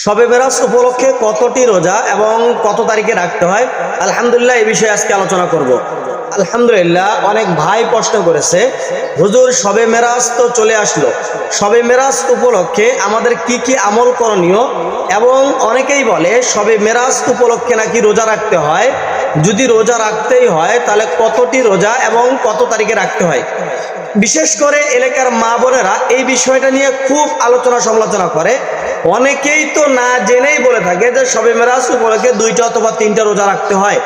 শবে মেরাজ উপলক্ষে কতটি রোজা এবং কত তারিখে রাখতে হয়? আলহামদুলিল্লাহ, এই বিষয়ে আজকে আলোচনা করব। আলহামদুলিল্লাহ, অনেক ভাই প্রশ্ন করেছে, হুজুর শবে মেরাজ তো চলে আসলো, শবে মেরাজ উপলক্ষে আমাদের কি কি আমল করণীয়? এবং অনেকেই বলে শবে মেরাজ উপলক্ষে নাকি রোজা রাখতে হয়। যদি রোজা রাখতেই হয় তাহলে কতটি রোজা এবং কত তারিখে রাখতে হয়? বিশেষ করে এলাকার মা বোনেরা এই বিষয়টা নিয়ে খুব আলোচনা সমালোচনা করে। অনেকেই তো না জেনেই বলে থাকে যে শবে মেরাজ উপলক্ষে 2টা অথবা 3টা রোজা রাখতে হয়।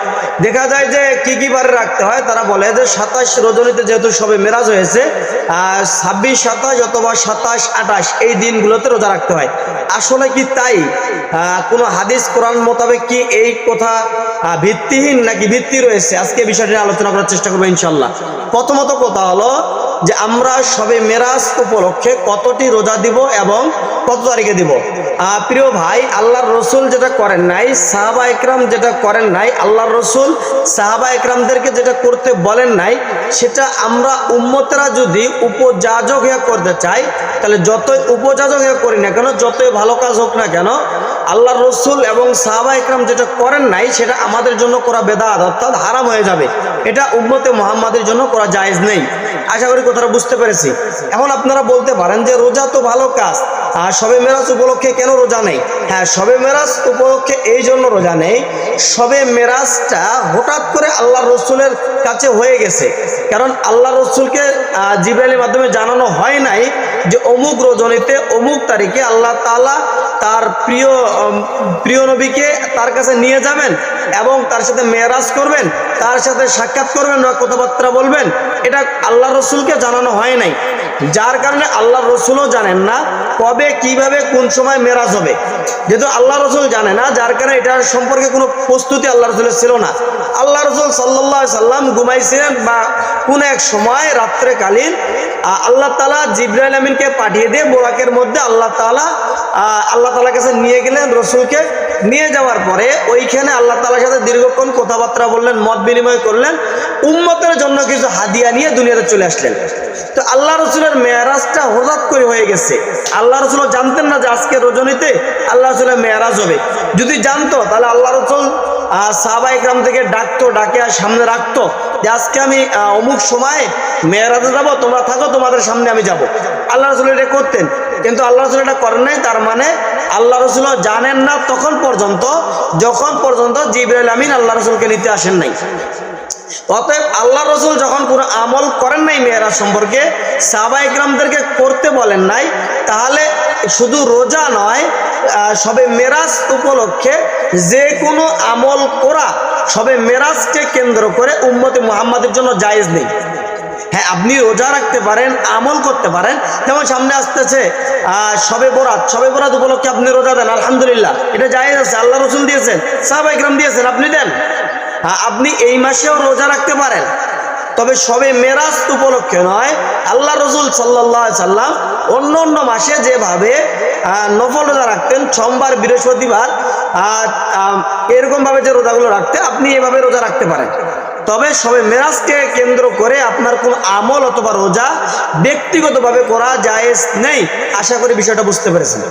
দেখা যায় যে কি কি বারে রাখতে হয়, তারা বলে যে 27 রজনীতে যেহেতু শবে মেরাজ হয়েছে, 26, 27 অথবা 27, 28 এই দিনগুলোতে রোজা রাখতে হয়। আসলে কি তাই? কোনো হাদিস কোরআন মোতাবেক কি এই কথা ভিত্তিহীন নাকি ভিত্তি রয়েছে? আজকে বিষয়টি আলোচনা করার চেষ্টা করবো ইনশাল্লাহ। প্রথমত কথা হলো যে আমরা শবে মেরাজ উপলক্ষে কতটি রোজা দিব এবং কত তারিখে দিব। প্রিয় ভাই, আল্লাহর রসুল যেটা করেন নাই, সাহাবা একরাম যেটা করেন নাই, আল্লাহর রসুল সাহাবা একরামদেরকে যেটা করতে বলেন নাই, সেটা আমরা উম্মতেরা যদি উপযাজক হয়ে করতে চাই, তাহলে যতই উপযাজক হয়ে করি না কেন, যতই ভালো কাজ হোক না কেন, আল্লাহর রসুল এবং সাহাবা একরাম যেটা করেন নাই সেটা আমাদের জন্য করা বেদাত, অর্থাৎ হারাম হয়ে যাবে। এটা উম্মতে মুহাম্মাদের জন্য করা জায়েজ নেই। আশা করি কথাটা বুঝতে পেরেছি। এখন আপনারা বলতে পারেন যে রোজা তো ভালো কাজ, আর শবে মেরাজ উপলক্ষে কেন রোজা নেই? হ্যাঁ, শবে মেরাজ উপলক্ষে এই জন্য রোজা নেই, শবে মেরাজটা হঠাৎ করে আল্লাহ রসুলের কাছে হয়ে গেছে। কারণ আল্লাহ রসুলকে জিবরাইলের মাধ্যমে জানানো হয় নাই যে অমুক রজনীতে অমুক তারিখে আল্লাহ তাআলা তার প্রিয় নবীকে তার কাছে নিয়ে যাবেন এবং তার সাথে মেরাজ করবেন, তার সাথে সাক্ষাৎ করবেন বা কথাবার্তা বলবেন। এটা আল্লাহ রসুলকে জানানো হয় নাই, যার কারণে আল্লাহ রসুলও জানেন না কবে, কিভাবে, কোন সময় মেরাজ হবে। যেহেতু আল্লাহ রসুল জানে না, যার কারণে এটার সম্পর্কে কোনো প্রস্তুতি আল্লাহ রসুলের ছিল না। আল্লাহ রসুল সাল্লাল্লাহু আলাইহি সাল্লাম ঘুমাইছিলেন বা কোন এক সময় রাত্রেকালীন আল্লাহ তাআলা জিবরাইল আমিনকে পাঠিয়ে দিয়ে বোরাকের মধ্যে আল্লাহ তাআলার কাছে নিয়ে গেলেন। রসুলকে নিয়ে যাওয়ার পরে ওইখানে আল্লাহ তাআলার সাথে দীর্ঘক্ষণ কথাবার্তা বললেন, মত বিনিময় করলেন, উম্মতের জন্য কিছু হাদিয়া নিয়ে দুনিয়াতে চলে আসলেন। তো আল্লাহ রসুলের মেরাজটা হঠাৎ করে হয়ে গেছে। আল্লাহ রসুল জানতেন না যে আজকে রজনীতে আল্লাহ রসুলের মেরাজ হবে। যদি জানতো তাহলে আল্লাহ রসুল সাহাবা একরাম থেকে ডাকে আর সামনে রাখতো যে আজকে আমি অমুক সময় মেরাজে যাব, তোমরা থাকো, তোমাদের সামনে আমি যাব। আল্লাহ রসুল এটা করতেন, কিন্তু আল্লাহ রসুল এটা করেন নাই। তার মানে আল্লাহ রসুলও জানেন না তখন পর্যন্ত, যখন পর্যন্ত জিবরাইল আমিন আল্লাহ রসুলকে নিতে আসেন নাই। অতএব আল্লাহ রসুল যখন কোনো আমল করেন নাই মেরাজ সম্পর্কে, সাহাবা একরামদেরকে করতে বলেন নাই, তাহলে শুধু রোজা নয়, শবে মেরাজ উপলক্ষে যে কোনো আমল করা শবে মেরাজকে কেন্দ্র করে উম্মতে মুহাম্মাদের জন্য জায়েজ নেই। হ্যাঁ, আপনি রোজা রাখতে পারেন, আমল করতে পারেন। যেমন সামনে আসতেছে শবে বরাত উপলক্ষে আপনি রোজা দেন, আলহামদুলিল্লাহ, এটা জায়েজ আছে, আল্লাহ রসুল দিয়েছেন, সাহাবা একরাম দিয়েছেন, আপনি দেন। আপনি এই মাসেও রোজা রাখতে পারেন, তবে শবে মেরাজ উপলক্ষে নয়। আল্লাহ রসুল সাল্লাল্লাহু আলাইহি সাল্লাম অন্য অন্য মাসে যেভাবে নফল রোজা রাখতেন, সোমবার, বৃহস্পতিবার, এরকম ভাবে যে রোজাগুলো রাখতে, আপনি এভাবে রোজা রাখতে পারেন। তবে শবে মেরাজকে কেন্দ্র করে আপনার কোন আমল অথবা রোজা ব্যক্তিগতভাবে করা জায়েজ নেই। আশা করি বিষয়টা বুঝতে পেরেছেন।